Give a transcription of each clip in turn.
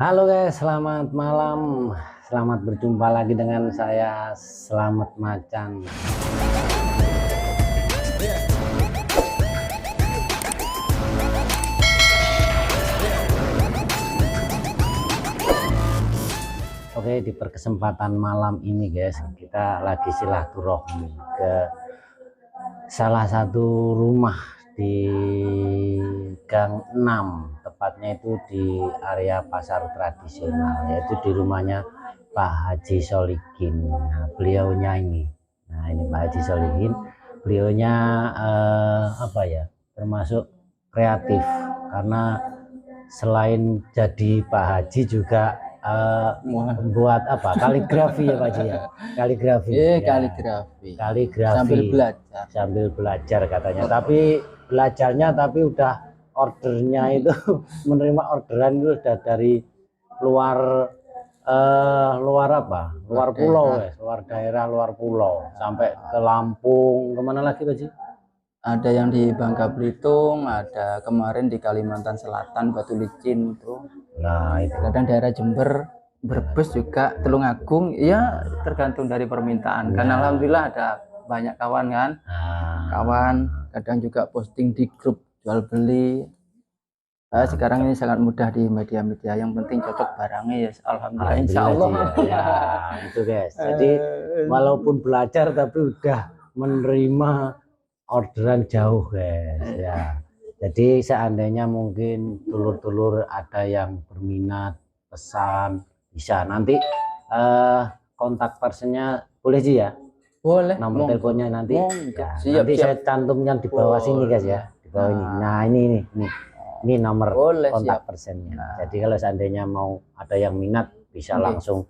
Halo guys, selamat malam. Selamat berjumpa lagi dengan saya Selamat Macan. Oke, di perkesempatan malam ini guys, kita lagi silaturahmi ke salah satu rumah di Gang 6, tepatnya itu di area pasar tradisional, yaitu di rumahnya Pak Haji Solikin. Nah, beliaunya ini, Pak Haji Solikin, beliaunya termasuk kreatif, karena selain jadi Pak Haji juga membuat kaligrafi ya Pak Haji ya, kaligrafi sambil belajar katanya, tapi belajarnya udah ordernya itu menerima orderan itu udah dari luar pulau ya, luar daerah, luar pulau, sampai ke Lampung, kemana lagi Pak Haji? Ada yang di Bangka Belitung, ada kemarin di Kalimantan Selatan, Batu Licin itu. Nah, itu kadang daerah Jember, Brebes juga, Tulungagung, ya tergantung dari permintaan. Karena alhamdulillah ada banyak kawan kan, kawan kadang juga posting di grup jual beli. Sekarang ini sangat mudah di media-media, yang penting cocok barangnya ya, alhamdulillah, insya Allah. Ya, itu guys. Jadi walaupun belajar tapi udah menerima orderan jauh guys ya. Jadi seandainya mungkin telur-telur ada yang berminat pesan, bisa nanti kontak personnya boleh sih ya, boleh, nomor teleponnya nanti ya, siap, nanti saya cantumnya di bawah sini guys ya, di bawah ini. Nah, ini nomor kontak personnya. Jadi kalau seandainya mau ada yang minat bisa langsung,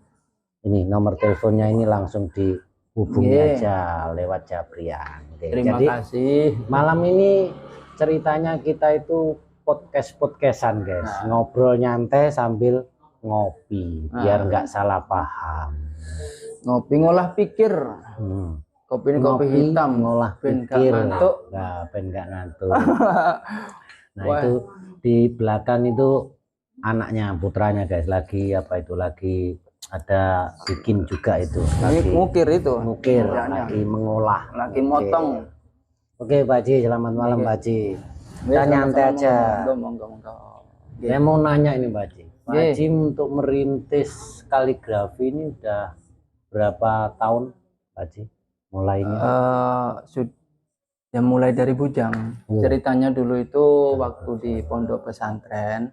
ini nomor teleponnya ini langsung dihubungi aja lewat Jabrian. Terima Jadi kasih. malam ini ceritanya kita itu podcastan guys, ngobrol nyantai sambil ngopi, biar nggak salah paham. Ngopi ngolah pikir. Kopi hitam ngolah pikir, nggak ngantuk. Nah, itu di belakang itu anaknya, putranya guys, lagi ada bikin juga itu, lagi ngukir, lagi mengolah, lagi motong. Oke Pak Haji, selamat malam Pak Haji. Kita nyantai aja. Saya mau nanya ini Pak Haji, Pak Haji untuk merintis kaligrafi ini udah berapa tahun Pak Haji mulainya? Ya mulai dari bujang. Ceritanya dulu itu waktu di pondok pesantren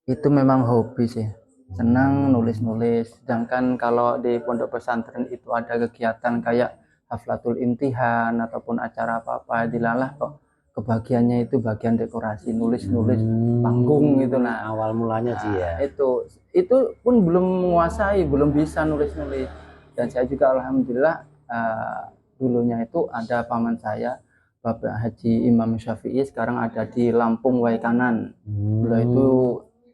itu memang hobi sih, senang nulis-nulis. Sedangkan kalau di pondok pesantren itu ada kegiatan kayak haflatul imtihan ataupun acara apa-apa, dilalah kok kebagiannya itu bagian dekorasi, nulis-nulis panggung gitu. Nah, awal mulanya sih ya. Itu pun belum menguasai, belum bisa nulis-nulis. Dan saya juga alhamdulillah dulunya itu ada paman saya, Bapak Haji Imam Syafi'i, sekarang ada di Lampung Waikanan. Beliau itu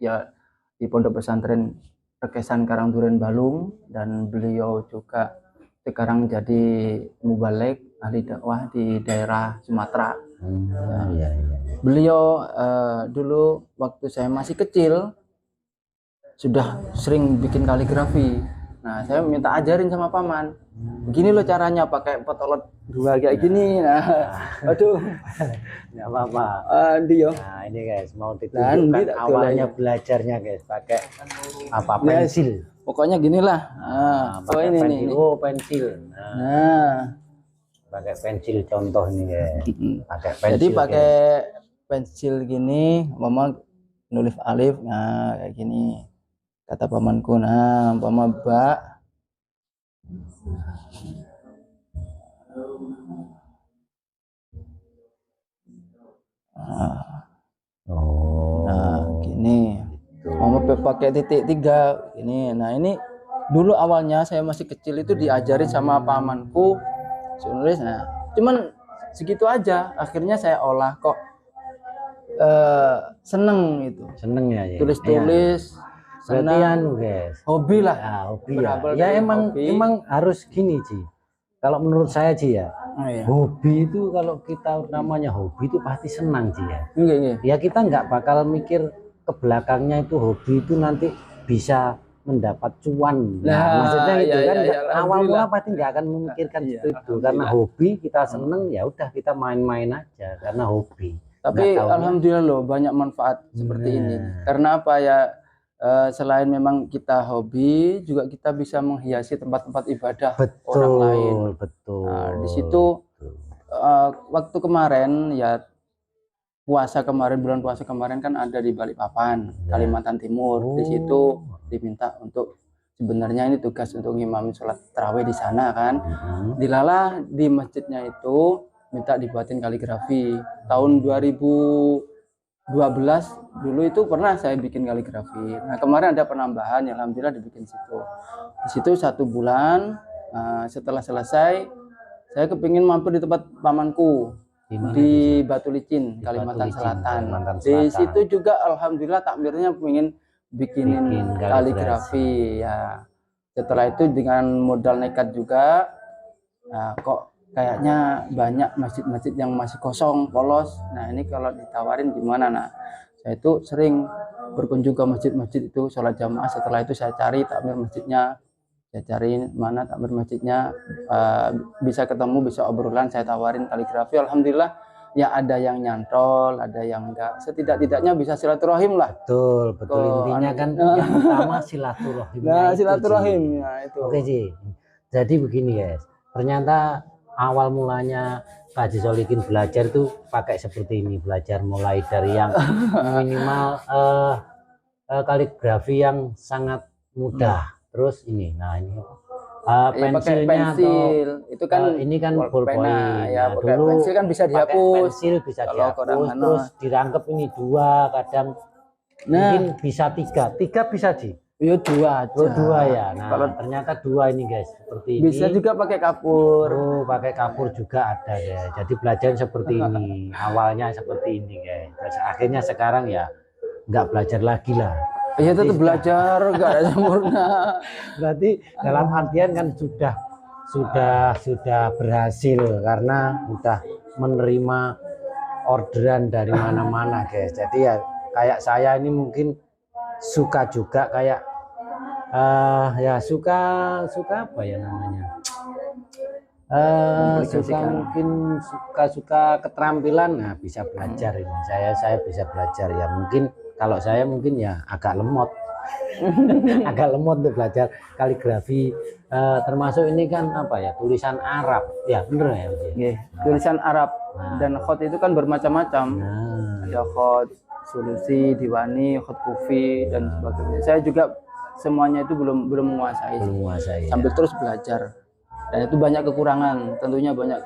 ya di pondok pesantren Rekesan Karangduren Balung, dan beliau juga sekarang jadi mubalek ahli dakwah di daerah Sumatera. Beliau dulu waktu saya masih kecil sudah sering bikin kaligrafi. Nah, saya minta ajarin sama paman, begini loh caranya, pakai potolot 2 kayak gini. Nah, aduh, nggak apa-apa. Nah, ini guys, mau ditunjukkan awalnya belajarnya guys, pakai pensil. Pokoknya ginilah. Ini pensil. Nah, pakai pensil contoh nih guys. Jadi pakai pensil gini, mama nulis alif, nah kayak gini. Kata pamanku, nah mama ba. Nah, gini. Mama pakai titik 3 ini. Nah, ini dulu awalnya saya masih kecil itu diajarin sama pamanku nulis. Nah, cuman segitu aja. Akhirnya saya olah kok seneng itu. Seneng ya. Tulis-tulis. Senang guys. Hobi lah. Ya, hobi ya. Ya emang harus gini Ji. Kalau menurut saya Ji ya. Hobi itu kalau kita namanya hobi itu pasti senang Ji ya. Ya kita nggak bakal mikir ke belakangnya itu hobi itu nanti bisa mendapat cuan. Nah, Maksudnya itu ya, kan ya, ya, awal mula alhamdulillah. pasti nggak akan memikirkan Iya, itu karena alhamdulillah. hobi kita seneng ya udah kita main-main aja karena hobi. Nggak Tapi taunya, alhamdulillah loh banyak manfaat seperti ini. nah, Karena apa ya? Selain memang kita hobi, juga kita bisa menghiasi tempat-tempat ibadah orang lain. betul. Nah, di situ betul. waktu kemarin ya bulan puasa kemarin kan ada di Balikpapan, Ya. Kalimantan Timur. Di situ diminta untuk sebenarnya ini tugas untuk ngimami sholat tarawih di sana kan. Dilalah di masjidnya itu minta dibuatin kaligrafi. Tahun 2012 dulu itu pernah saya bikin kaligrafi. Nah kemarin ada penambahan, ya alhamdulillah dibikin situ. Di situ 1 bulan. Setelah selesai, saya kepingin mampir di tempat pamanku di Batu Licin, Kalimantan Selatan. Di situ juga alhamdulillah takmirnya pengen bikinin kaligrafi ya. Setelah itu dengan modal nekat juga, kok kayaknya banyak masjid-masjid yang masih kosong, polos. Nah ini kalau ditawarin gimana? Nah saya itu sering berkunjung ke masjid-masjid itu, sholat jamaah. Setelah itu saya cari takmir masjidnya, saya cari mana takmir masjidnya, bisa ketemu, bisa obrolan, saya tawarin kaligrafi. Alhamdulillah ya ada yang nyantol, ada yang enggak. Setidak-tidaknya bisa silaturahim lah. Betul intinya kan yang utama silaturahim. Nah silaturahim ya itu. Oke Ji, jadi begini guys, ternyata awal mulanya Pak Haji Solikin belajar tuh pakai seperti ini, belajar mulai dari yang minimal kaligrafi yang sangat mudah. Terus ini, nah ini pensilnya pensil atau itu kan ini kan ballpoint ya, nah, dulu pensil kan bisa dihapus, pensil bisa kalau dihapus, terus dirangkep ini 2, kadang mungkin bisa 3 bisa Ji. Iya 2 aja. 2 ya. Nah kalau ternyata 2 ini guys, seperti ini. Bisa juga pakai kapur. Pakai kapur juga ada guys. Jadi belajar seperti ini. Awalnya seperti ini guys. Terus akhirnya sekarang ya nggak belajar lagi lah. Iya tetap belajar, nggak ada sempurna. Berarti dalam artian kan sudah berhasil karena udah menerima orderan dari mana-mana guys. Jadi ya kayak saya ini mungkin suka juga kayak ya suka apa ya namanya, suka keterampilan. Nah bisa belajar ini, saya bisa belajar ya. Mungkin kalau saya mungkin ya agak lemot agak lemot untuk belajar kaligrafi, termasuk ini kan apa ya, tulisan Arab ya, bener ya? Tulisan Arab. Dan khot itu kan bermacam-macam. Ada khot solusi, diwani, khot kufi dan sebagainya. Saya juga semuanya itu belum menguasai. Sambil terus belajar. Dan itu banyak kekurangan, tentunya banyak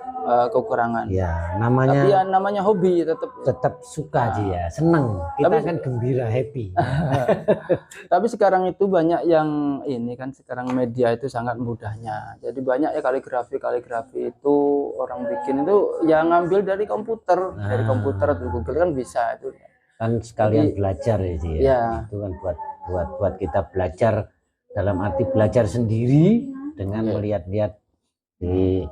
kekurangan. Ya, namanya. Tapi ya namanya hobi, tetap suka aja ya, seneng. Kita kan gembira, happy. Tapi sekarang itu banyak yang ini kan, sekarang media itu sangat mudahnya. Jadi banyak ya kaligrafi itu orang bikin itu yang ngambil dari komputer, dari komputer atau Google kan bisa itu. Kan sekalian belajar ya sih. Ya. Itu kan buat kita belajar, dalam arti belajar sendiri dengan melihat-lihat di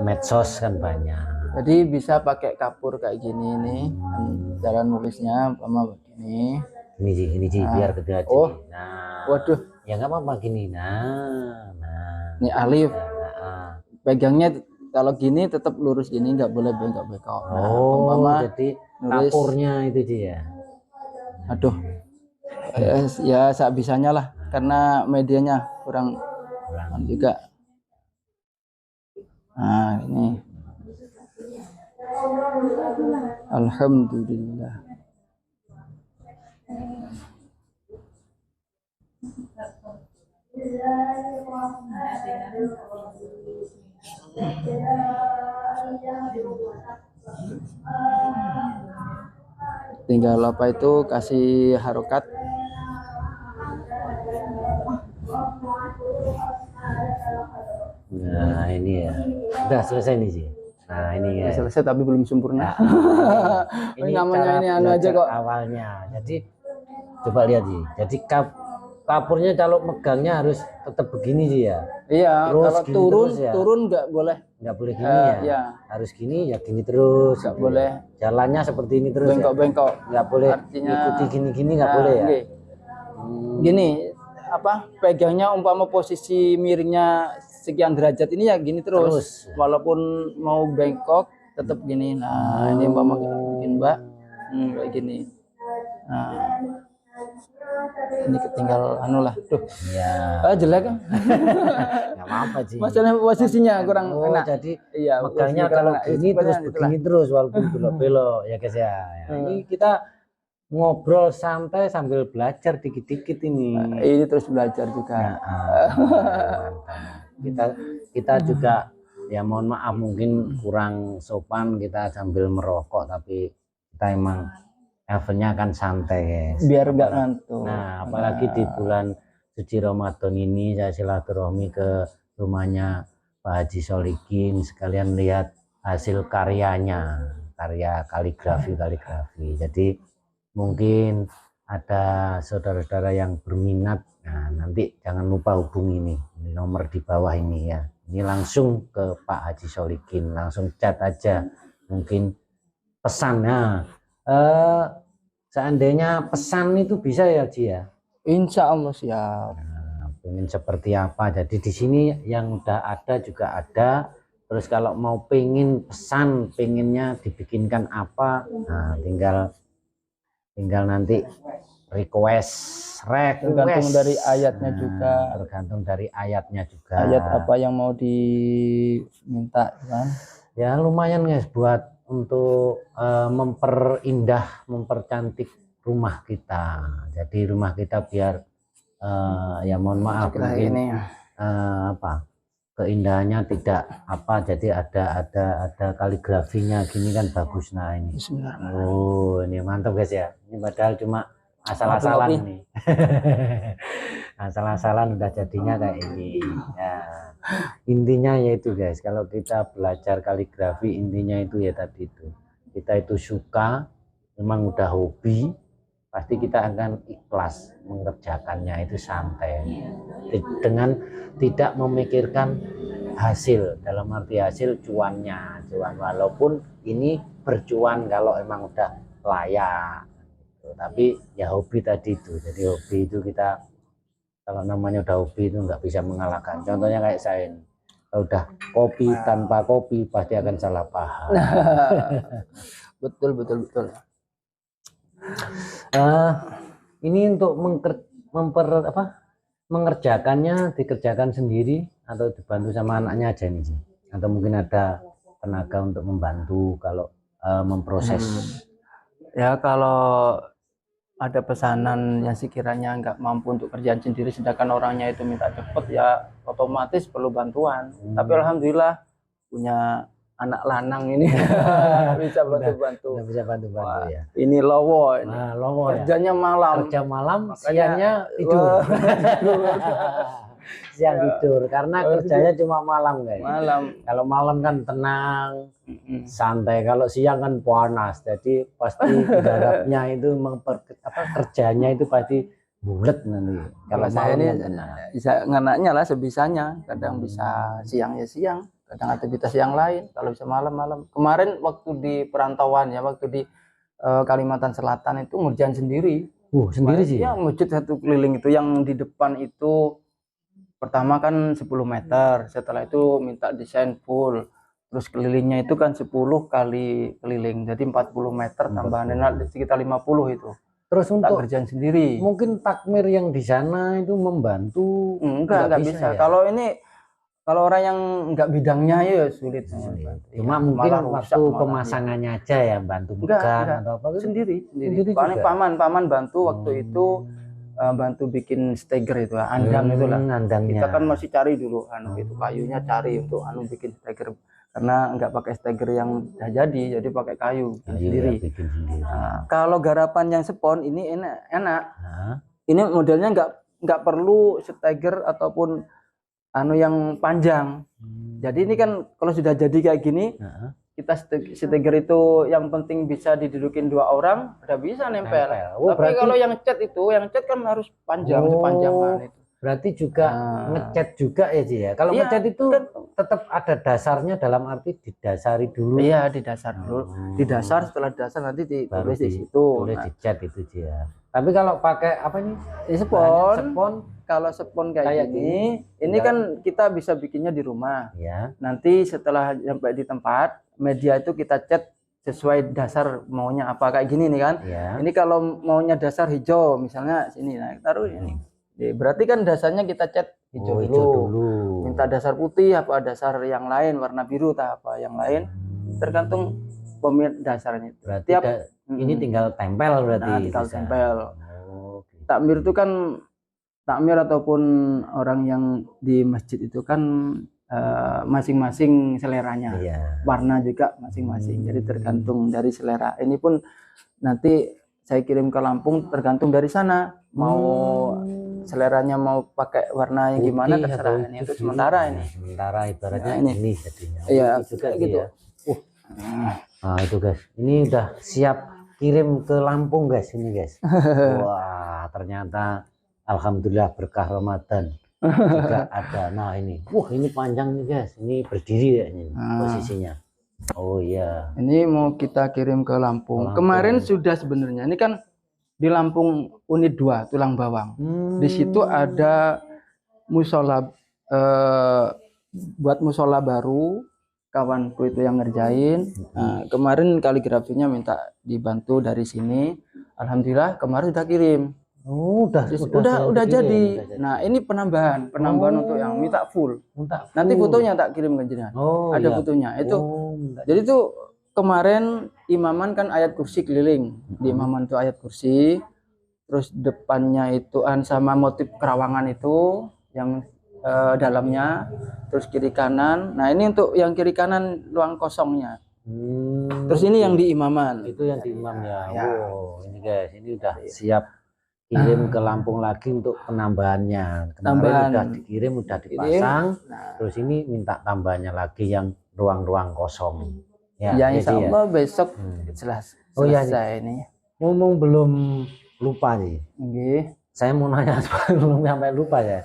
medsos kan banyak. Jadi bisa pakai kapur kayak gini nih, cara nulisnya sama begini. Ini sih biar gede aja. Nah, waduh, ya nggak apa-apa gini. Ini alif. Pegangnya kalau gini tetap lurus gini, nggak boleh bengkok-bengkok. Jadi kapurnya itu dia. Aduh, ya sebisanya lah, karena medianya kurang juga. Nah ini alhamdulillah. Tinggal apa itu, kasih harokat. Nah ini ya udah selesai nih sih. Nah ini ya selesai tapi belum sempurna. Ini namanya ini anu aja kok awalnya. Jadi coba lihat sih. Jadi kapurnya kalau megangnya harus tetap begini sih ya. Iya. Terus kalau turun nggak boleh. Nggak boleh gini ya. Harus gini ya, gini terus. Nggak boleh. Jalannya seperti ini terus. Bengkok-bengkok. Nggak boleh. Artinya ikuti gini-gini nggak boleh ya. Gini, apa pegangnya umpama posisi miringnya sekian derajat ini ya gini terus. Walaupun mau bengkok tetap gini. Nah, ini umpama bikin Mbak kayak gini. Nah, ini ketinggal anu lah. Tuh. Ya. Jelek kan? Nggak apa-apa sih. Masalah posisinya kurang enak. Jadi iya, makanya kalau gini terus begini terus walaupun belok-belok ya guys ya. Ini kita ngobrol santai sambil belajar dikit-dikit ini. Ini terus belajar juga. Kita juga ya mohon maaf mungkin kurang sopan kita sambil merokok, tapi kita emang levelnya kan santai guys. Biar nggak ngantuk. Nah apalagi di bulan suci Ramadan ini saya silaturahmi ke rumahnya Pak Haji Solikin sekalian lihat hasil karyanya, karya kaligrafi. Jadi mungkin ada saudara-saudara yang berminat, nah nanti jangan lupa hubungi ini nomor di bawah ini ya. Ini langsung ke Pak Haji Solikin, langsung chat aja. Mungkin pesannya, seandainya pesan itu bisa ya Ji ya. Insya Allah siap. Nah, pengen seperti apa? Jadi di sini yang udah ada juga ada. Terus kalau mau pengen pesan, pengennya dibikinkan apa? Nah, tinggal nanti request tergantung dari ayatnya juga. Tergantung dari ayatnya juga. Ayat apa yang mau diminta kan? Ya lumayan guys buat untuk memperindah, mempercantik rumah kita. Jadi rumah kita biar ya mohon maaf mungkin ini apa keindahannya tidak apa, jadi ada kaligrafinya gini kan bagus. Nah ini oh ini mantap guys ya, ini padahal cuma asal-asalan nih. Asal-asalan udah jadinya kayak ini ya. Intinya yaitu guys, kalau kita belajar kaligrafi intinya itu ya tadi itu kita itu suka, memang udah hobi, pasti kita akan ikhlas mengerjakannya, itu santai dengan tidak memikirkan hasil, dalam arti hasil cuan, walaupun ini bercuan kalau emang udah layak gitu. Tapi ya hobi tadi itu, jadi hobi itu kita kalau namanya udah hobi itu nggak bisa mengalahkan. Contohnya kayak saya ini, kalau udah kopi tanpa kopi pasti akan salah paham. betul ini untuk mengerjakannya dikerjakan sendiri atau dibantu sama anaknya aja nih, atau mungkin ada tenaga untuk membantu kalau memproses. Ya kalau ada pesanan yang sekiranya nggak mampu untuk kerjaan sendiri sedangkan orangnya itu minta cepet ya otomatis perlu bantuan. Tapi alhamdulillah punya anak lanang ini bisa bantu-bantu. Bisa bantu-bantu ya. Ini lowo ini. Nah, lowo kerjanya ya. malam. Kerja malam, siangnya tidur. Siang tidur karena kerjanya cuma malam guys. Kalau malam kan tenang, santai. Kalau siang kan panas, jadi pasti garapnya itu kerjanya itu pasti bulat nanti. Kalau saya ini bisa nganaknya lah sebisanya. Kadang bisa siang ya siang, kadang aktivitas yang lain. Kalau bisa malam. Kemarin waktu di perantauan ya, waktu di Kalimantan Selatan itu ngerjain sendiri. Sendiri sih. Ya masjid satu keliling itu yang di depan itu. Pertama kan 10 meter, setelah itu minta desain full, terus kelilingnya itu kan 10 kali keliling, jadi 40 meter tambahan sekitar 50 itu. Terus untuk kerjaan sendiri. Mungkin takmir yang di sana itu membantu? Enggak bisa. Ya? Kalau orang yang enggak bidangnya ya sulit. Cuma mungkin waktu pemasangannya aja ya bantu megang atau apa? Sendiri. Paman bantu waktu itu. Bantu bikin steger itu andang itulah. Kita kan masih cari dulu itu kayunya, cari untuk bikin steger karena nggak pakai steger yang sudah jadi pakai kayu sendiri. Nah, kalau garapan yang spon ini enak. Ini modelnya nggak perlu steger ataupun yang panjang. Jadi ini kan kalau sudah jadi kayak gini, kita steger itu yang penting bisa didudukin 2 orang, udah bisa nempel. Tapi kalau yang cat kan harus panjang, sepanjangan itu. Berarti juga ngecat juga ya Ji ya. Kalau ngecat itu kan tetap ada dasarnya, dalam arti didasari dulu. Iya, didasar dulu. Didasar, setelah dasar nanti ditulis di situ. Tulis dicat itu Ji ya. Tapi kalau pakai apa nih? Ini Bahannya spon. spon. Kalau spon kayak Kayak gini, ini tinggal. kan kita bisa bikinnya di rumah. Ya. Nanti setelah sampai di tempat, media itu kita cat sesuai dasar maunya apa kayak gini nih kan. Ya. Ini kalau maunya dasar hijau, misalnya sini, nah taruh ini. Berarti kan dasarnya kita cat hijau, hijau dulu. dulu. Minta dasar putih apa dasar yang lain, warna biru tak apa yang lain, tergantung pemilik dasarnya. Berarti Tiap ini tinggal tempel berarti. nah, tinggal bisa. tempel. Oh, gitu. Takmir itu kan takmir ataupun orang yang di masjid itu kan masing-masing seleranya. Iya. Warna juga masing-masing. Jadi tergantung dari selera. Ini pun nanti saya kirim ke Lampung tergantung dari sana. Mau seleranya mau pakai warna yang gimana Putih terserah. atau Ini untuk biru. sementara ini. Sementara ibaratnya Nah, ini. ini jadinya. Iya, juga gitu. ya. Nah, itu guys. Ini udah siap kirim ke Lampung guys ini guys. Wah, ternyata alhamdulillah berkah Ramadan juga ada. Nah, ini. Wah, ini panjang nih guys. Ini berdiri ya ini posisinya. Oh iya. Ini mau kita kirim ke Lampung. Kemarin sudah sebenarnya. Ini kan di Lampung unit 2 Tulang Bawang. Di situ ada musola buat musola baru. Kawanku itu yang ngerjain. Nah, kemarin kaligrafinya minta dibantu dari sini. Alhamdulillah kemarin sudah kirim. Oh, udah jadi. Nah, ini penambahan untuk yang minta full. Nanti fotonya tak kirim ke jenengan. Oh, ada iya. fotonya. Itu. Jadi itu kemarin imaman kan ayat kursi keliling. Di imaman itu ayat kursi. Terus depannya itu sama motif kerawangan itu yang dalamnya, terus kiri kanan. Nah, ini untuk yang kiri kanan ruang kosongnya. Terus ini yang di imaman. Itu yang di imam ya. Oh, ini guys, ini udah siap kirim ke Lampung lagi untuk penambahannya. Kemarin udah dikirim, udah dipasang. Terus ini minta tambahannya lagi yang ruang-ruang kosong. Ya, insya Allah besok selesai ini. Ngomong belum lupa sih. Okay. Saya mau nanya belum sampai lupa ya.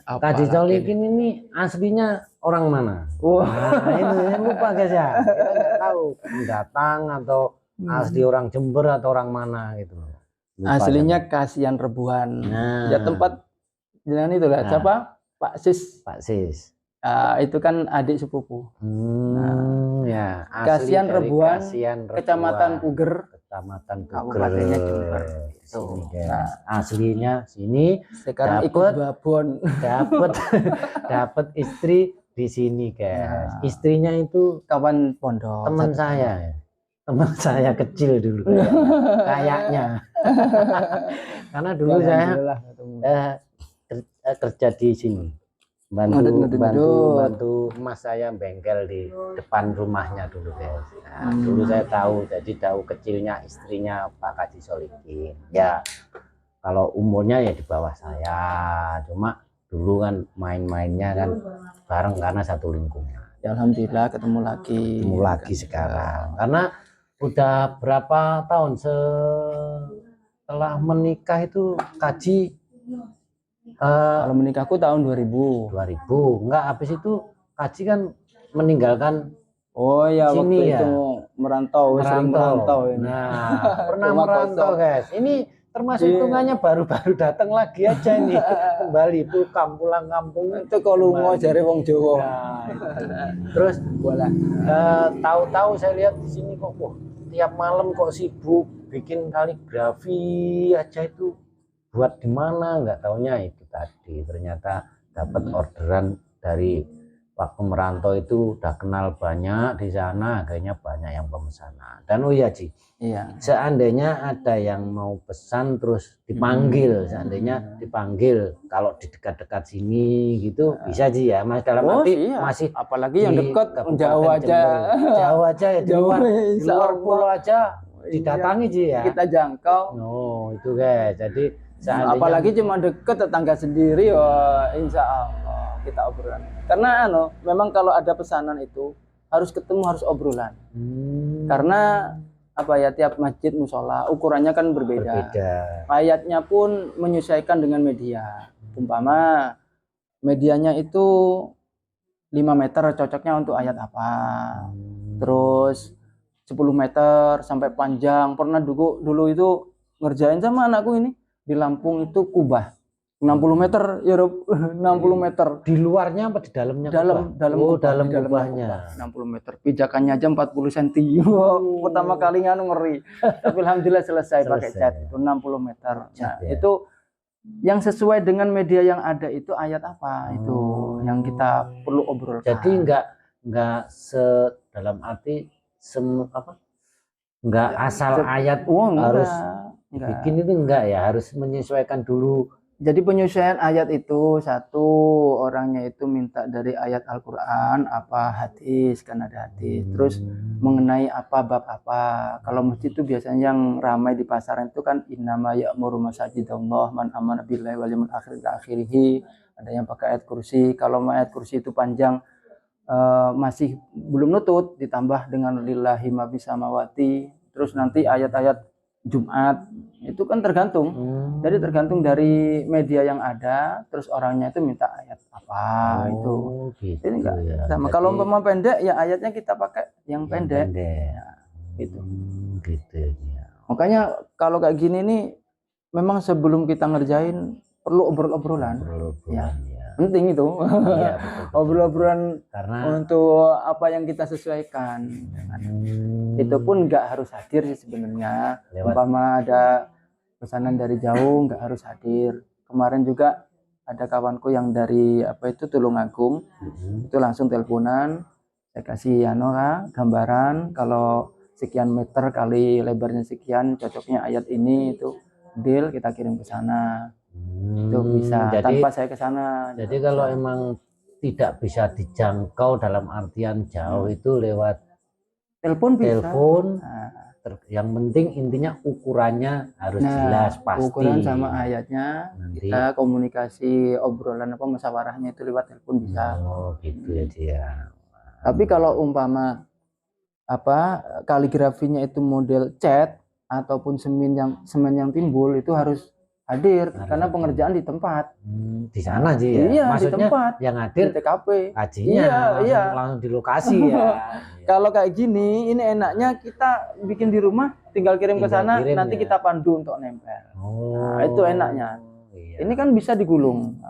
Kaji Solikin ini aslinya orang mana? Nah, ini lupa guys ya. Kita nggak tahu pendatang atau asli orang Jember atau orang mana gitu. Lupa aslinya Kasihan Rebuhan. Ya tempat jalan itu lah. Siapa? Pak Sis. Pak Sis. Itu kan adik sepupu. Ya. Kasihan Rebuhan. Kecamatan Puger. Kabupatennya Jember. Aslinya sini. Sekarang ikut babon. Dapat istri di sini guys. Istrinya itu kawan pondok. Teman saya kecil dulu kayaknya. Karena dulu saya kerja di sini. Bantu emas saya bengkel di depan rumahnya dulu guys. Nah, dulu saya tahu, jadi tahu kecilnya istrinya Pak Kaji Solikin. Ya kalau umurnya ya di bawah saya, cuma dulu kan main-mainnya kan bareng karena satu lingkungan. Ya, alhamdulillah ketemu lagi sekarang. Karena udah berapa tahun setelah menikah itu Kaji kalau menikahku tahun 2000 enggak, habis itu Kaji kan meninggalkan sini waktu itu merantau. Ini. Nah, pernah merantau guys. Ini termasuk hitungannya baru-baru datang lagi aja ini. Kembali pulang kampung itu kalau mau cari wong Jawa. Terus tahu-tahu saya lihat di sini kok tiap malam kok sibuk bikin kaligrafi aja itu. Buat di mana nggak taunya itu tadi ternyata dapat orderan dari waktu merantau itu udah kenal banyak di sana, akhirnya banyak yang pemesanan. Dan Ji, seandainya ada yang mau pesan terus dipanggil, seandainya dipanggil kalau di dekat-dekat sini gitu bisa Ji ya Mas, dalam arti masih apalagi yang dekat jauh aja ya di luar pulau aja didatangi Ji ya. Kita jangkau. Itu guys. Jadi apalagi cuma deket tetangga sendiri insya Allah kita obrolan karena memang kalau ada pesanan itu harus ketemu, harus obrolan karena tiap masjid musola ukurannya kan berbeda. Ayatnya pun menyesuaikan dengan media. Umpama medianya itu 5 meter cocoknya untuk ayat apa, terus 10 meter sampai panjang. Pernah dulu itu ngerjain sama anakku ini di Lampung itu kubah 60 meter ya Rob. 60 meter Di luarnya apa di dalamnya? dalam Oh, kubah, dalam di dalam kubahnya. kubah, 60 meter pijakannya aja 40 cm. Pertama kali nganu ngeri, tapi alhamdulillah selesai pakai cat itu 60 meter. Nah, ya. itu yang sesuai dengan media yang ada itu ayat apa itu yang kita perlu obrolkan. Jadi enggak dalam arti enggak asal ayat harus bikin itu enggak ya, harus menyesuaikan dulu. Jadi penyesuaian ayat itu satu, orangnya itu minta dari ayat Al-Quran apa hadis, kan ada hadis. Terus mengenai apa bab apa. Kalau masjid itu biasanya yang ramai di pasaran itu kan innama ya'muru masajidallah man amana billahi wal yawmil akhir ila akhirih. Ada yang pakai ayat kursi. Kalau ayat kursi itu panjang masih belum nutut, ditambah dengan lillahi ma bis samawati. Terus nanti ayat-ayat Jumat itu kan tergantung. Jadi tergantung dari media yang ada, terus orangnya itu minta ayat apa itu. Gitu, ini enggak ya. sama. Jadi, kalau umpama pendek ya ayatnya kita pakai yang pendek. Ya, gitu. Gitu ya. Makanya kalau kayak gini nih memang sebelum kita ngerjain perlu obrolan-obrolan. Ya. Penting itu. Ya, obrolan karena untuk apa yang kita sesuaikan. Itu pun nggak harus hadir sih sebenarnya. Umpama ada pesanan dari jauh nggak harus hadir. Kemarin juga ada kawanku yang dari apa itu Tulungagung, itu langsung teleponan, saya kasih gambaran kalau sekian meter kali lebarnya sekian, cocoknya ayat ini, itu deal, kita kirim ke sana. Itu bisa jadi, tanpa saya ke sana. Jadi kalau emang tidak bisa dijangkau dalam artian jauh itu lewat telepon bisa. Yang penting intinya ukurannya harus jelas pasti. Ukuran sama ayatnya nanti kita komunikasi obrolan apa musyawarahnya itu lewat telepon bisa. Oh gitu ya dia. Tapi kalau umpama apa kaligrafinya itu model cat ataupun semen yang timbul itu harus hadir karena pengerjaan di tempat. Di sana sih ya. Iya, maksudnya di tempat, yang hadir di TKP. Hajinya langsung di lokasi ya. Kalau kayak gini, ini enaknya kita bikin di rumah, tinggal kirim ke sana, nanti kita pandu untuk nempel. Nah, itu enaknya. Iya. Ini kan bisa digulung.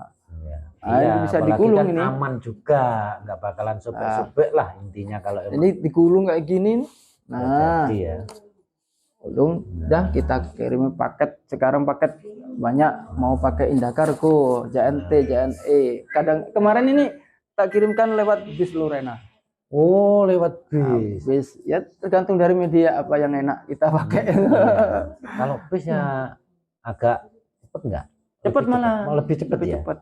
Iya, bisa digulung kan ini. Aman juga, nggak bakalan sobek-sobek lah intinya kalau ini digulung kayak gini. Nah, jadi ya. Gulung, dah kita kirim paket. Sekarang paket banyak, mau pakai Indakargo, JNT, JNE. Kadang kemarin ini tak kirimkan lewat bis Lorena. Oh, lewat bis. Bis ya tergantung dari media apa yang enak kita pakai. Kalau bis ya agak cepet nggak? Cepet malah. Lebih cepet ya. Cepet.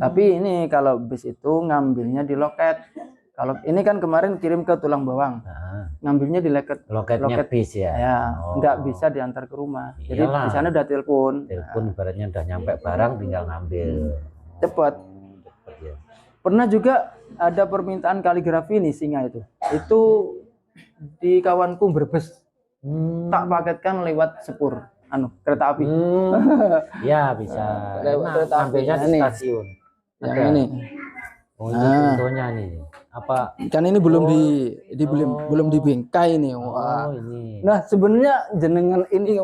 Tapi ini kalau bis itu ngambilnya di loket. Kalau ini kan kemarin kirim ke Tulang Bawang, ngambilnya di loketnya bis ya. Ya, nggak bisa diantar ke rumah. Jadi di sana udah telepon. Ibaratnya udah nyampe barang, tinggal ngambil. Cepet ya. Pernah juga ada permintaan kaligrafi nih singa itu. Itu di kawanku Brebes. Tak paketkan lewat sepur, kereta api. Ya bisa. Kereta apinya di stasiun. Yang ini. Oh, contohnya nih. Apa kan ini belum belum dibingkai nih. Wah. Ini. Nah, sebenarnya jenengan ini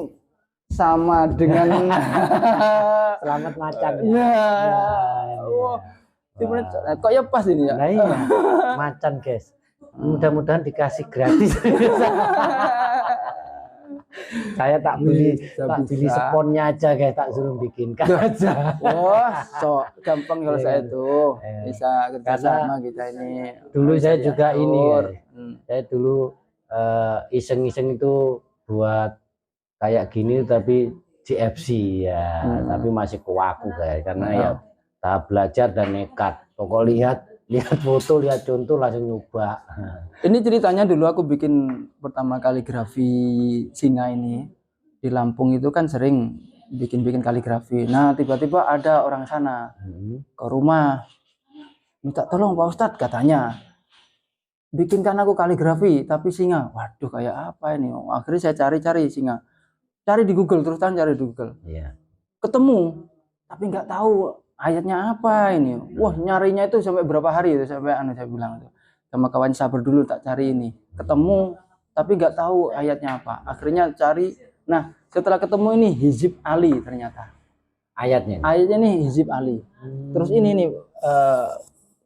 sama dengan selamat macan. Kok ya pas ini ya? Nah, iya. Macan, guys. Mudah-mudahan dikasih gratis. Saya tak beli sponnya aja, guys, tak suruh bikinkan aja. Wah, gampang kalau saya tuh bisa kerjasama kita ini. Dulu saya juga ini, saya dulu iseng-iseng itu buat kayak gini tapi GFC ya, tapi masih kuaku guys, karena ya tahap belajar dan nekat. Pokok lihat foto, lihat contoh langsung nyoba. Ini ceritanya dulu aku bikin pertama kaligrafi singa ini di Lampung itu kan sering bikin kaligrafi. Nah, tiba-tiba ada orang sana ke rumah minta tolong Pak Ustadz, katanya bikinkan aku kaligrafi tapi singa. Waduh, kayak apa ini? Akhirnya saya cari singa. Cari di Google, terus cari di Google. Iya. Ketemu, tapi nggak tahu ayatnya apa ini. Wah, nyarinya itu sampai berapa hari itu, sampai saya bilang itu sama kawan, sabar dulu tak cari ini. Ketemu tapi nggak tahu ayatnya apa. Akhirnya cari. Nah, setelah ketemu ini Hizib Ali ternyata. Ayatnya. Ayatnya nih Hizib Ali. Terus ini nih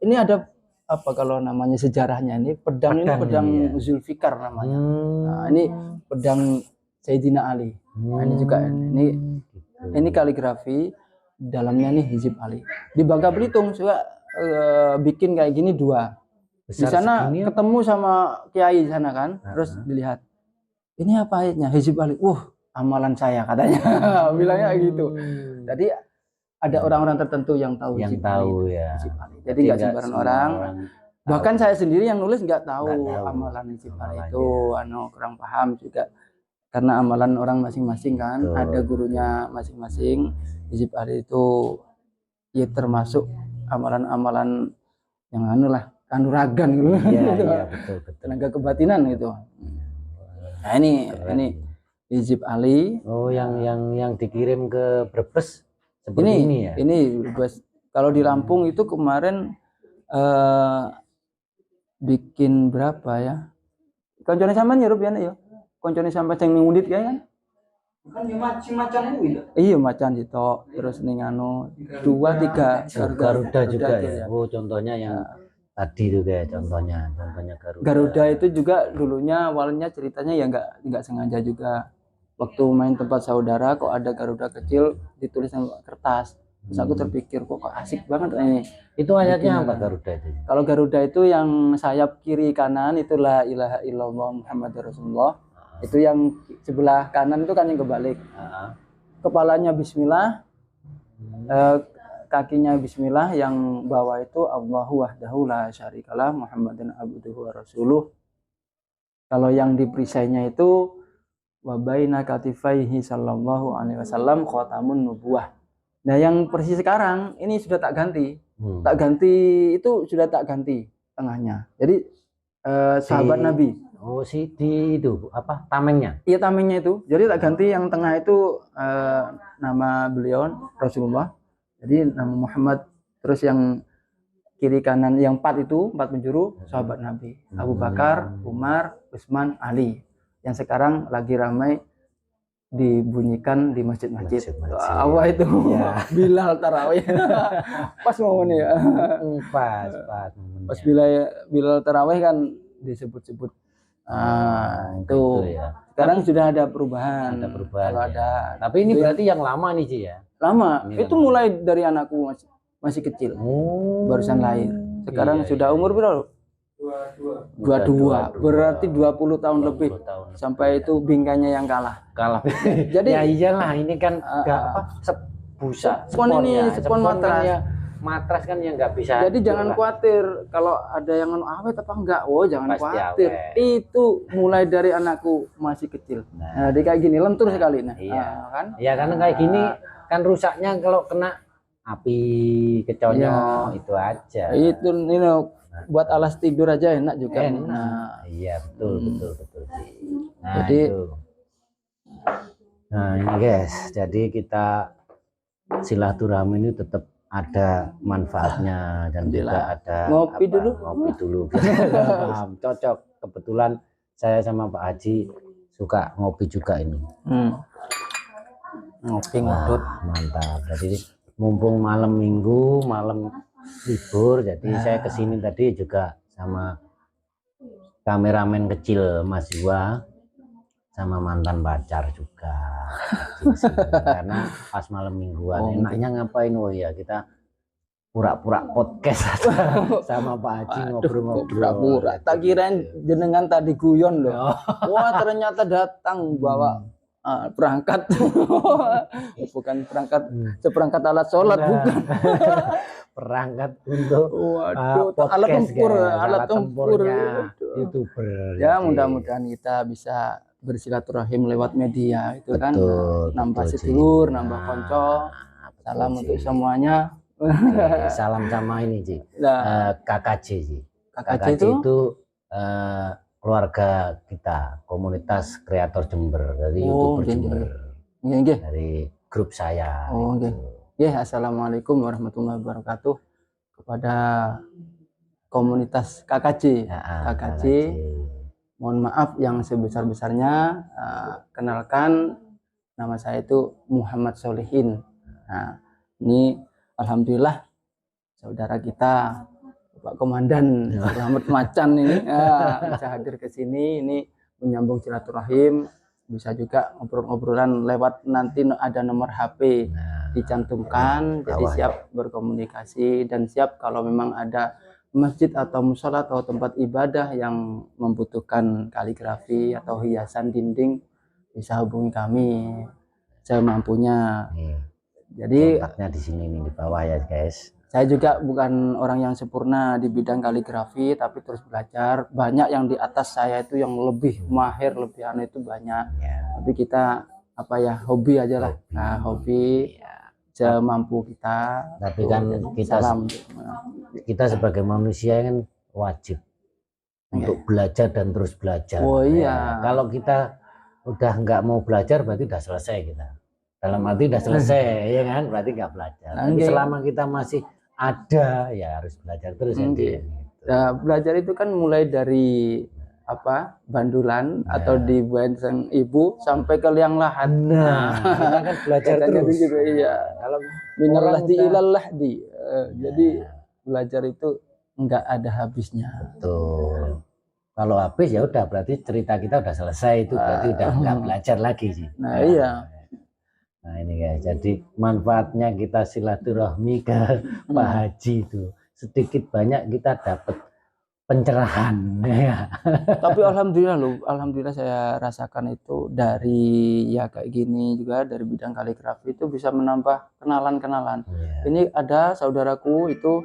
ini ada apa kalau namanya sejarahnya ini pedang ini pedang Zulfikar namanya. Nah, ini pedang Sayyidina Ali. Nah, ini juga ini kaligrafi dalamnya nih Hizib Ali. Di Bangka Belitung juga bikin kayak gini 2. Di sana ketemu sama kiai di sana kan, terus dilihat. Ini apa ayatnya? Hizib Ali. Amalan saya katanya. Bilangnya gitu. Jadi ada orang-orang tertentu yang tahu Hizib Ali. Ya. Hizib Ali. Jadi nggak sembarang orang. Bahkan saya sendiri yang nulis nggak tahu amalan Hizib Ali itu, kurang paham juga. Karena amalan orang masing-masing kan, ada gurunya masing-masing. Hizib Ali itu ya termasuk amalan-amalan yang kanuragan gitu. Iya, betul. Tenaga kebatinan gitu. Nah, ini Hizib Ali. Oh, yang dikirim ke Brebes seperti ini ya. Ini Brebes. Kalau di Lampung itu kemarin bikin berapa ya? Koncone sampean ya Rup ya. Koncone sampean sing ngundit kae kan. Kan macan itu. Iya, macan itu. Terus ning 2 3 Garuda juga ya. Oh, contohnya yang tadi itu kayak contohnya Garuda. Garuda itu juga dulunya awalnya ceritanya ya nggak sengaja juga. Waktu main tempat saudara kok ada Garuda kecil ditulis sama kertas. Terus aku terpikir kok asik banget ini. Itu ayatnya apa Garuda itu? Kalau Garuda itu yang sayap kiri kanan itu la ilaha illallah Muhammadur Rasulullah. Itu yang sebelah kanan itu kan yang kebalik. Kepalanya bismillah. Kakinya bismillah, yang bawah itu Allahu wahdahu la syarikalah Muhammadan abduhu wa rasuluh. Kalau yang di perisainya itu wa baina katifaihi sallallahu alaihi wasallam khatamun nubuwah. Nah, yang persis sekarang ini sudah tak ganti. Tak ganti itu sudah tak ganti tengahnya. Jadi sahabat Nabi. Oh, di itu apa tamengnya? Iya, tamengnya itu. Jadi tak ganti yang tengah itu nama beliau Rasulullah. Jadi nama Muhammad, terus yang kiri kanan yang 4 itu 4 penjuru sahabat Nabi, Abu Bakar, Umar, Utsman, Ali. Yang sekarang lagi ramai dibunyikan di masjid-masjid. Apa itu? Ya. Bilal tarawih. Pas momen ya. Pas. Pas Bilal tarawih kan disebut-sebut. Itu ya. Sekarang sudah ada perubahan. Kalau ada. Tapi ini berarti yang lama nih Ci ya. Lama. Ini itu lama. Mulai dari anakku masih kecil. Barusan lahir. Sekarang sudah umur berapa? 22. Berarti 20 tahun lebih. Sampai itu bingkainya yang kalah. Jadi ya iyalah, ini kan enggak spon matras. Matras kan yang nggak bisa. Jadi jangan khawatir kalau ada yang awet apa enggak. Jangan khawatir. Itu mulai dari anakku masih kecil. Nah, dia kayak gini lentur sekali. Kan? Iya, karena kayak gini kan rusaknya kalau kena api keconyok itu aja. Itu buat alas tidur aja enak juga. Iya, betul. Jadi ini guys, jadi kita silaturahmi ini tetap ada manfaatnya dan juga ada ngopi dulu. Cocok, kebetulan saya sama Pak Haji suka ngopi juga ini. Ngopi ngodot mantap. Jadi mumpung malam minggu, malam libur, jadi saya kesini tadi juga sama kameramen kecil Mas Iwa sama mantan pacar juga. Karena pas malam mingguan enaknya ngapain? Ya kita pura-pura podcast sama Pak Haji ngobrol-ngobrol. Tak kirain jenengan tadi guyon loh. Wah, ternyata datang bawa perangkat. Bukan seperangkat alat sholat, bukan. Perangkat untuk podcast, alat tempur YouTuber. Ya, mudah-mudahan kita bisa bersilaturahim lewat media itu kan. Nambah sedulur, nambah konco. Salam untuk semuanya. Salam sama ini Ci. KKJ Ci. KKJ itu keluarga kita, komunitas kreator Jember, dari YouTuber Jember. Dari grup saya. Assalamualaikum warahmatullahi wabarakatuh kepada komunitas KKJ. KKJ. Mohon maaf yang sebesar-besarnya. Kenalkan, nama saya itu Muhammad Solihin. Nah, ini alhamdulillah saudara kita Pak Komandan Rahmat Macan ini bisa hadir ke sini. Ini menyambung silaturahim, bisa juga ngobrol-ngobrolan lewat, nanti ada nomor HP dicantumkan, jadi siap berkomunikasi dan siap kalau memang ada masjid atau musola atau tempat ibadah yang membutuhkan kaligrafi atau hiasan dinding, bisa hubungi kami semampunya. Jadi kontaknya di sini nih di bawah ya guys. Saya juga bukan orang yang sempurna di bidang kaligrafi, tapi terus belajar. Banyak yang di atas saya itu yang lebih mahir, lebih aneh itu banyak. Tapi kita apa ya, hobi aja lah. Nah, hobi semampu kita. Tapi kan kita sebagai manusia kan wajib untuk belajar dan terus belajar. Oh iya. Kalau kita udah nggak mau belajar berarti udah selesai kita. Dalam arti udah selesai ya kan, berarti nggak belajar. Tapi selama kita masih ada ya harus belajar terus. Gitu. Nah, belajar itu kan mulai dari apa, bandulan atau dibuat sang ibu sampai ke liang lahat. Nah, kita kan belajar terus. Juga, iya. Kalau minallah di ilallah di. Jadi belajar itu nggak ada habisnya. Betul. Kalau habis ya udah berarti cerita kita udah selesai, itu berarti udah nggak belajar lagi sih. Nah, iya. Nah ini guys, jadi manfaatnya kita silaturahmi ke Pak Haji itu sedikit banyak kita dapat pencerahan ya. Tapi alhamdulillah loh, alhamdulillah saya rasakan itu dari ya kayak gini juga, dari bidang kaligrafi itu bisa menambah kenalan-kenalan. Ini ada saudaraku itu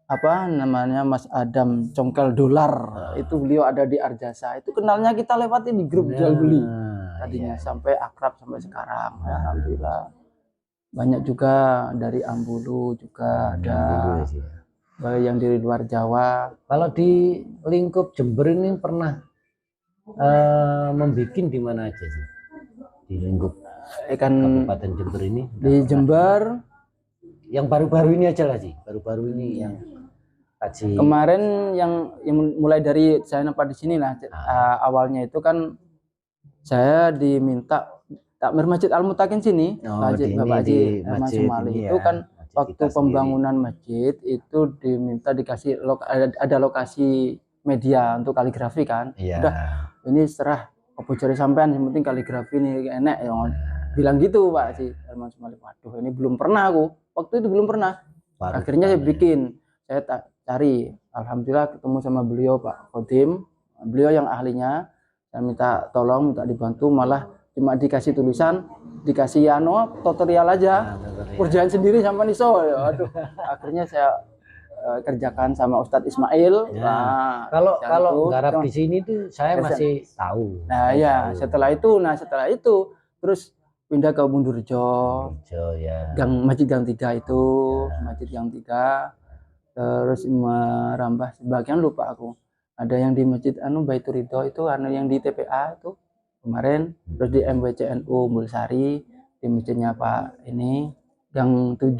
apa namanya, Mas Adam Congkel Dolar, itu beliau ada di Arjasa, itu kenalnya kita lewatin di grup jual beli tadinya, sampai akrab sampai sekarang. Alhamdulillah. Banyak juga dari Ambulu juga ada, yang dari luar Jawa. Kalau di lingkup Jember ini pernah membuat di mana aja sih di lingkup Kabupaten Jember ini? Di Jember yang baru-baru ini aja lah sih, baru-baru ini yang Haji. Kemarin yang mulai dari saya nampak di sini lah, awalnya itu kan saya diminta takmir Masjid Al-Mutakin sini, Bapak Haji Herman Sumali itu kan waktu pembangunan masjid itu diminta dikasih ada lokasi media untuk kaligrafi kan. Udah, ini serah apa cari sampean, yang penting kaligrafi ini enak ya. Bilang gitu Pak Haji Herman Sumali. Waduh, ini belum pernah aku. Waktu itu belum pernah. Akhirnya saya bikin, saya cari, alhamdulillah ketemu sama beliau Pak Khodim, beliau yang ahlinya. Saya minta tolong, minta dibantu, malah cuma dikasih tulisan, dikasih tutorial aja, kerjaan sendiri sampai iso. Aduh, akhirnya saya kerjakan sama Ustadz Ismail. Nah, kalau garap di sini tuh saya masih tahu. Nah ya, setelah itu terus pindah ke Bundurjo, Masjid Gang 3 itu, Masjid Gang 3, terus merambah sebagian, lupa aku. Ada yang di Masjid Baitur Ridho itu, yang di TPA itu kemarin, terus di MWCNU Mulsari, di masjidnya Pak ini Gang 7,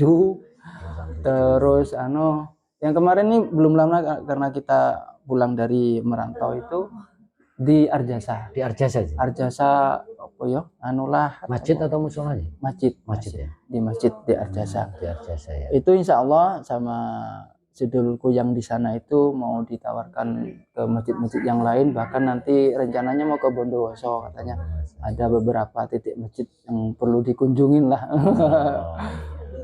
terus yang kemarin ini belum lama karena kita pulang dari merantau itu di Arjasa. Di Arjasa sih. Arjasa apa ya? Masjid atau musola? Masjid ya. Di masjid di Arjasa. Di Arjasa ya. Itu insya Allah sama sidulku yang di sana itu mau ditawarkan ke masjid-masjid yang lain, bahkan nanti rencananya mau ke Bondowoso, katanya ada beberapa titik masjid yang perlu dikunjungin lah.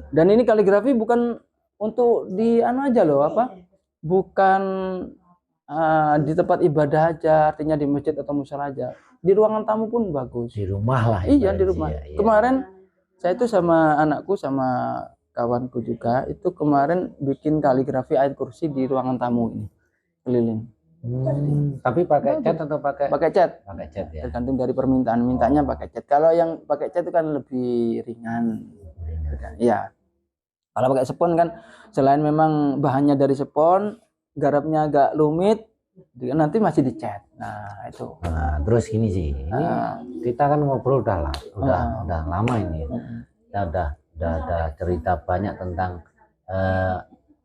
Dan ini kaligrafi bukan untuk di aja loh, bukan di tempat ibadah aja, artinya di masjid atau musola aja, di ruangan tamu pun bagus. Di rumah lah. Iya, di rumah. Iya. Kemarin saya itu sama anakku sama kawanku juga itu kemarin bikin kaligrafi ayat kursi di ruangan tamu ini keliling. Tapi pakai cat atau pakai cat? Pakai cat ya. Tergantung dari permintaan, mintanya pakai cat. Kalau yang pakai cat itu kan lebih ringan. Iya. Kalau pakai spon kan selain memang bahannya dari spon, garapnya agak rumit, nanti masih dicat. Nah itu. Nah, terus gini sih, ini kita kan ngobrol udah lama ini. Kita udah ada cerita banyak tentang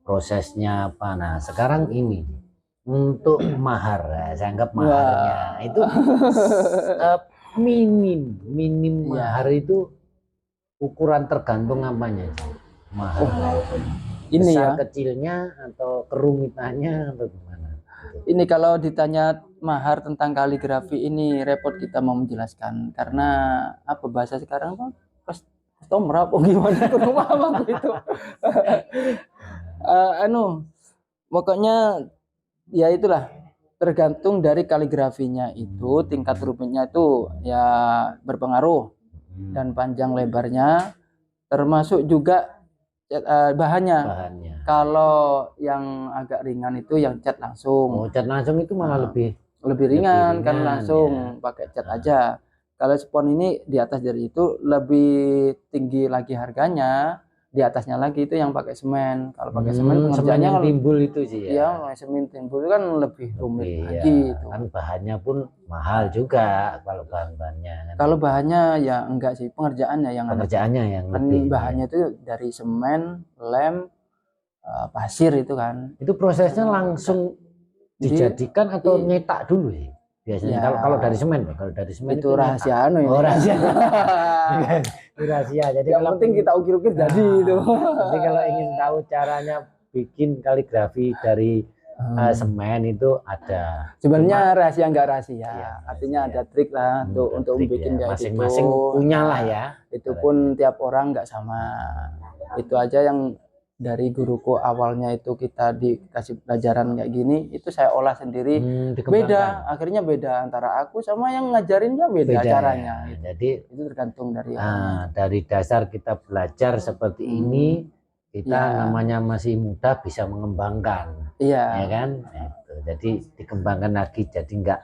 prosesnya apa. Nah sekarang ini untuk mahar, saya anggap maharnya itu minim Iya. mahar itu ukuran tergantung apanya mahar. Ini Besar ya. kecilnya atau kerumitannya atau gimana? Ini kalau ditanya mahar tentang kaligrafi ini repot kita mau menjelaskan karena apa bahasa sekarang apa customer apa gimana kurang paham aku itu. Pokoknya ya itulah tergantung dari kaligrafinya itu tingkat rumitnya itu ya berpengaruh dan panjang lebarnya termasuk juga bahannya. Kalau yang agak ringan itu yang cat langsung. Oh, cat langsung itu malah lebih ringan kan langsung pakai cat aja. Kalau spon ini di atas dari itu lebih tinggi lagi harganya. Di atasnya lagi itu yang pakai semen. Kalau pakai semen pengerjaannya yang timbul itu sih ya. Iya, semen timbul kan lebih rumit lagi itu. Kan bahannya pun mahal juga kalau bahan-bahannya. Kalau bahannya ya enggak sih, pengerjaannya yang lebih. Bahannya itu dari semen, lem, pasir itu kan. Itu prosesnya langsung dijadikan atau nyetak dulu sih biasanya ya, kalau dari semen itu rahasia rahasia. Itu rahasia. Jadi yang penting kita ukir-ukir jadi itu. Jadi kalau ingin tahu caranya bikin kaligrafi dari semen itu ada. Sebenarnya rahasia enggak rahasia. Artinya ada trik lah untuk bikin kayak masing-masing punya lah ya. Itu pun tiap orang enggak sama. Itu aja yang dari guruku awalnya itu kita dikasih pelajaran kayak gini, itu saya olah sendiri. Beda, akhirnya beda antara aku sama yang ngajarinnya beda caranya. Ya. Jadi itu tergantung dari dari dasar kita belajar seperti ini, kita namanya masih muda bisa mengembangkan. Iya. Ya kan? Itu. Jadi dikembangkan lagi, jadi enggak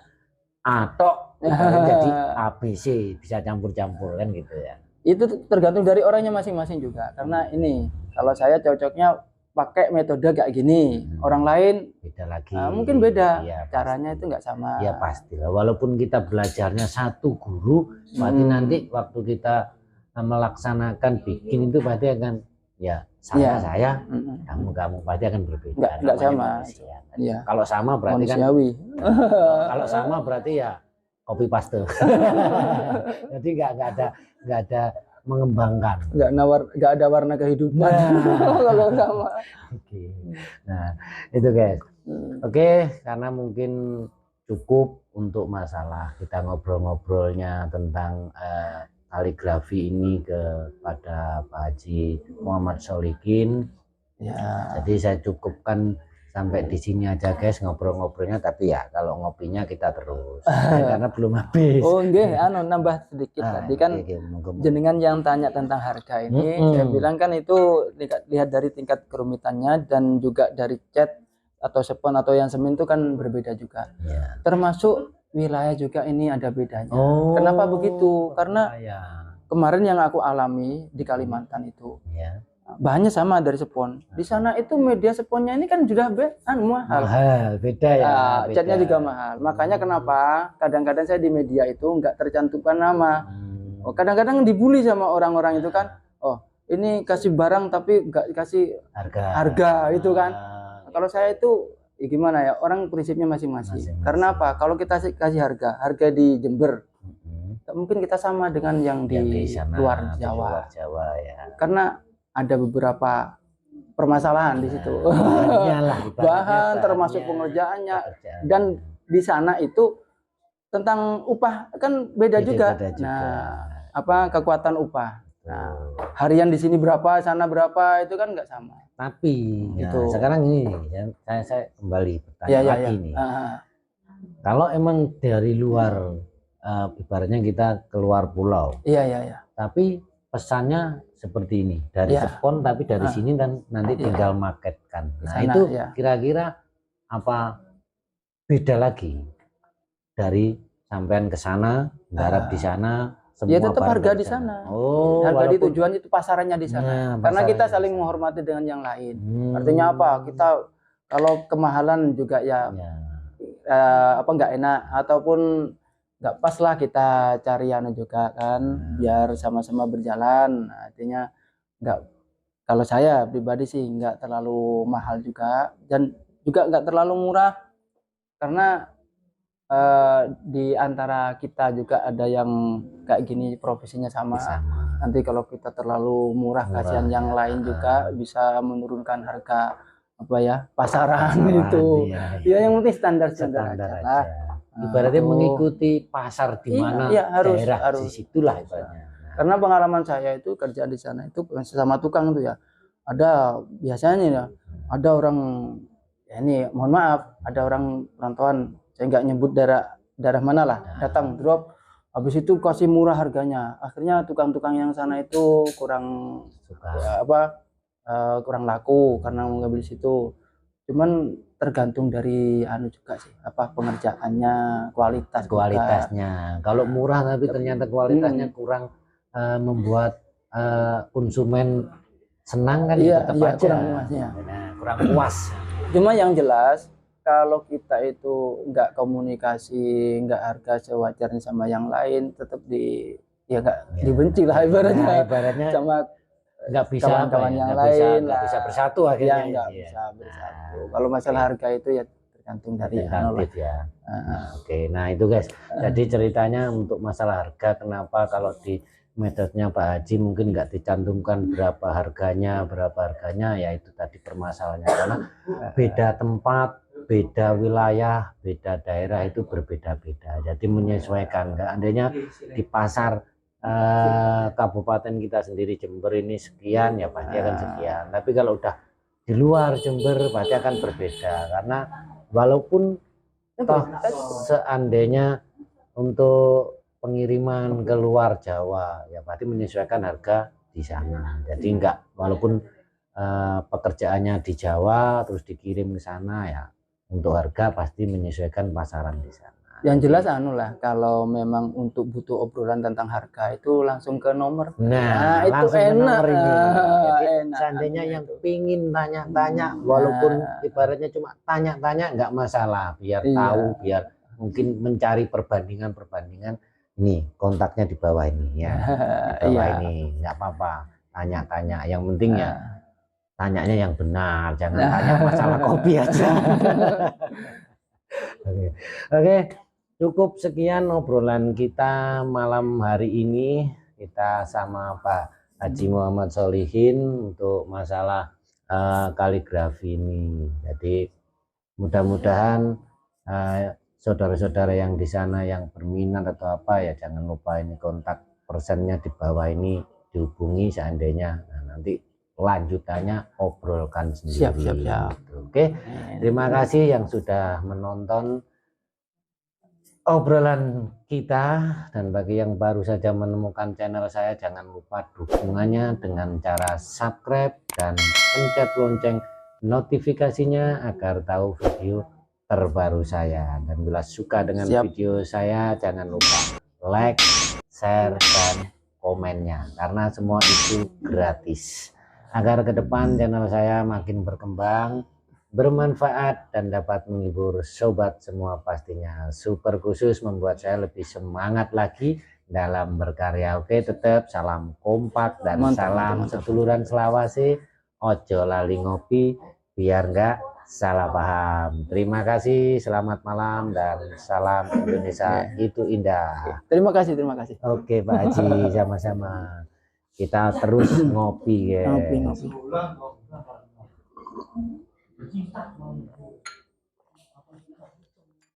atok, jadi ABC, bisa campur-campur kan gitu ya. Itu tergantung dari orangnya masing-masing juga, karena ini kalau saya cocoknya pakai metode kayak gini, orang lain beda lagi. Mungkin beda caranya itu nggak sama. Ya pastilah, walaupun kita belajarnya satu guru, berarti nanti waktu kita melaksanakan bikin itu berarti akan ya saya, kamu pasti akan berbeda. Nggak sama. Ya. Kalau sama berarti manusiawi. Kalau sama berarti ya copy paste. Jadi nggak ada mengembangkan, nggak ada warna kehidupan. Kalau sama. Nah itu guys. Oke, karena mungkin cukup untuk masalah kita ngobrol-ngobrolnya tentang kaligrafi ini kepada Pak Haji Muhammad Solikin. Ya. Jadi saya cukupkan sampai di sini aja guys ngobrol-ngobrolnya, tapi ya kalau ngopinya kita terus karena belum habis. Oh nggih, nambah sedikit tadi kan jenengan yang tanya tentang harga ini, saya bilang kan itu lihat dari tingkat kerumitannya dan juga dari cat atau spon atau yang semen itu kan berbeda juga. Ya. Termasuk wilayah juga ini ada bedanya. Kenapa begitu? Karena kemarin yang aku alami di Kalimantan itu. Bahannya sama dari spon. Di sana itu media sponnya ini kan sudah mahal. Beda ya. Catnya juga mahal. Makanya kenapa kadang-kadang saya di media itu nggak tercantumkan nama. Kadang-kadang dibully sama orang-orang itu kan. Oh, ini kasih barang tapi nggak kasih harga itu kan. Kalau saya itu ya gimana ya, orang prinsipnya masing-masing. Karena apa? Kalau kita kasih harga di Jember, mungkin kita sama dengan yang di luar Jawa. Ya. Karena ada beberapa permasalahan di situ. Bahan termasuk pengerjaannya dan di sana itu tentang upah kan beda juga. Nah, kekuatan upah. Nah, harian di sini berapa, sana berapa itu kan nggak sama. Tapi sekarang ini saya kembali bertanya lagi nih. Kalau emang dari luar ibaratnya kita keluar pulau. Iya. Tapi pesannya seperti ini dari spon tapi dari sini dan nanti tinggal marketkan. Nah itu kira-kira apa beda lagi dari sampean ke sana, garap di sana, semua tetap harga di sana. Harga di tujuan itu pasarannya di sana. Karena kita saling menghormati dengan yang lain. Artinya apa? Kita kalau kemahalan juga nggak enak ataupun nggak pas lah kita cari juga kan, biar sama-sama berjalan. Artinya kalau saya pribadi sih nggak terlalu mahal juga dan juga nggak terlalu murah, karena di antara kita juga ada yang kayak gini profesinya sama. Sama. Nanti kalau kita terlalu murah, kasihan yang lain juga bisa menurunkan harga apa ya pasaran itu. Iya, Ya yang penting standar-standar standar aja lah. aja. Ibaratnya Itu. mengikuti pasar di Iya, mana iya, harus, daerah harus. di situlah ibaratnya. Karena pengalaman saya itu kerja di sana itu sesama tukang itu ya, ada biasanya ya, ada orang ya ini mohon maaf, ada orang perantauan, saya nggak nyebut daerah mana lah, datang drop, habis itu kasih murah harganya, akhirnya tukang-tukang yang sana itu kurang Suka. ya, kurang laku karena mengambil situ. Cuman tergantung dari anu juga sih, apa pengerjaannya, kualitas juga. Kualitasnya. Kalau murah tapi ternyata kualitasnya kurang membuat konsumen senang kan Iya, tetap iya, aja kurang puasnya. Nah, kurang puas. Cuma yang jelas kalau kita itu nggak komunikasi, nggak harga sewajarnya sama yang lain, tetap ya nggak Ya. dibenci lah ibaratnya. Nah, ibaratnya Sama nggak bisa kawan-kawan yang nggak bisa, lain nggak bisa lah. bersatu Ya akhirnya. nggak Iya. bisa bersatu. Nah, Kalau masalah harga itu ya tergantung dari anu lah. relatif ya. Oke, nah itu guys. Jadi ceritanya untuk masalah harga, kenapa kalau di metodenya Pak Haji mungkin nggak dicantumkan berapa harganya, ya itu tadi permasalahannya karena beda tempat, beda wilayah, beda daerah itu berbeda-beda. Jadi menyesuaikan. Nggak adanya di pasar kabupaten kita sendiri Jember ini sekian ya pasti akan sekian. Tapi kalau udah di luar Jember pasti akan berbeda karena walaupun toh seandainya untuk pengiriman ke luar Jawa ya pasti menyesuaikan harga di sana. Jadi enggak walaupun pekerjaannya di Jawa terus dikirim ke sana ya untuk harga pasti menyesuaikan pasaran di sana. Yang jelas anu lah, kalau memang untuk butuh obrolan tentang harga itu langsung ke nomor. Nah, itu langsung ke enak. nomor ini. Jadi Enak. seandainya yang pingin tanya-tanya, walaupun ibaratnya cuma tanya-tanya nggak masalah, biar Iya. tahu, biar mungkin mencari perbandingan. Ini kontaknya di bawah ini ya, di bawah Iya. ini nggak apa-apa, tanya-tanya. Yang penting ya tanyanya yang benar, jangan tanya masalah kopi aja. Oke. Cukup sekian obrolan kita malam hari ini kita sama Pak Haji Muhammad Solihin untuk masalah kaligrafi ini. Jadi mudah-mudahan saudara-saudara yang di sana yang berminat atau apa ya jangan lupa ini kontak personnya di bawah ini dihubungi seandainya. Nah, nanti lanjutannya obrolkan sendiri. Siap. Oke. Terima kasih yang sudah menonton obrolan kita, dan bagi yang baru saja menemukan channel saya jangan lupa dukungannya dengan cara subscribe dan pencet lonceng notifikasinya agar tahu video terbaru saya. Dan bila suka dengan video saya jangan lupa like, share, dan komennya karena semua itu gratis agar ke depan channel saya makin berkembang, bermanfaat, dan dapat menghibur sobat semua pastinya. Super khusus membuat saya lebih semangat lagi dalam berkarya. Oke, tetap salam kompak dan salam seduluran selawase. Ojo lali ngopi biar enggak salah paham. Terima kasih, selamat malam, dan salam Indonesia itu indah. Terima kasih. Oke Pak Haji, sama-sama. Kita terus ngopi ya. Ngopi.